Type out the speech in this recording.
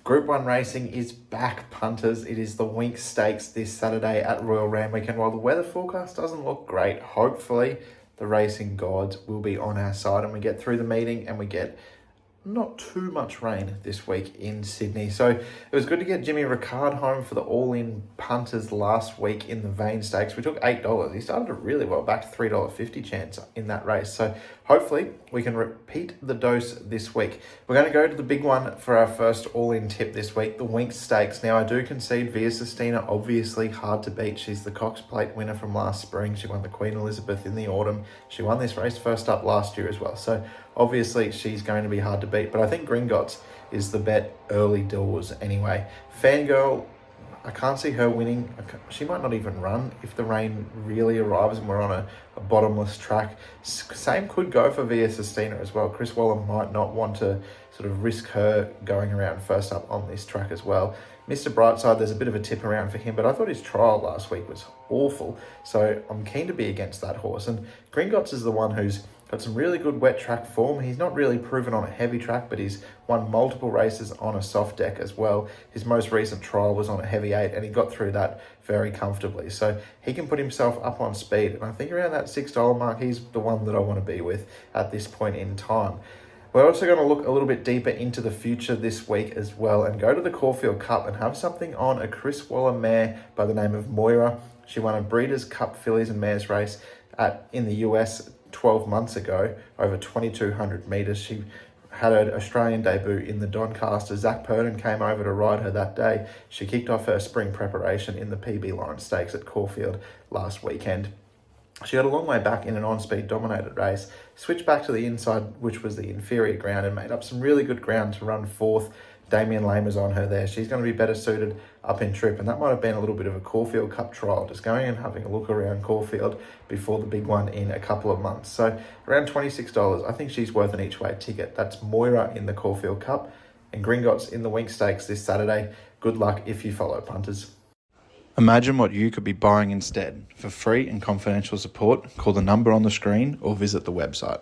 Group 1 racing is back, punters. It is the Winx Stakes this Saturday at Royal Randwick, and while the weather forecast doesn't look great, hopefully the racing gods will be on our side and we get through the meeting and we get not too much rain this week in Sydney. So it was good to get Jimmy Ricard home for the all-in punters last week in the Vane Stakes. We took $8. He started it really well, back to $3.50 chance in that race. So hopefully we can repeat the dose this week. We're going to go to the big one for our first all-in tip this week, the Winx Stakes. Now I do concede Via Sistina, obviously hard to beat. She's the Cox Plate winner from last spring. She won the Queen Elizabeth in the autumn. She won this race first up last year as well. So obviously she's going to be hard to beat, but I think Gringotts is the bet early doors anyway. Fangirl, I can't see her winning. She might not even run if the rain really arrives and we're on a bottomless track. Same could go for Via Sistina as well. Chris Waller might not want to sort of risk her going around first up on this track as well. Mr. Brightside, there's a bit of a tip around for him, but I thought his trial last week was awful. So I'm keen to be against that horse. And Gringotts is the one who's got some really good wet track form. He's not really proven on a heavy track, but he's won multiple races on a soft deck as well. His most recent trial was on a heavy 8 and he got through that very comfortably. So he can put himself up on speed. And I think around that $6 mark, he's the one that I want to be with at this point in time. We're also going to look a little bit deeper into the future this week as well and go to the Caulfield Cup and have something on a Chris Waller mare by the name of Moira. She won a Breeders' Cup Fillies and Mares race in the US 12 months ago, over 2,200 metres. She had her Australian debut in the Doncaster. Zach Purden came over to ride her that day. She kicked off her spring preparation in the PB Line Stakes at Caulfield last weekend. She got a long way back in an on-speed dominated race, switched back to the inside, which was the inferior ground, and made up some really good ground to run fourth. Damien Lame was on her there. She's going to be better suited up in trip, and that might have been a little bit of a Caulfield Cup trial, just going and having a look around Caulfield before the big one in a couple of months. So around $26, I think she's worth an each-way ticket. That's Moira in the Caulfield Cup and Gringotts in the Winx Stakes this Saturday. Good luck if you follow, punters. Imagine what you could be buying instead. For free and confidential support, call the number on the screen or visit the website.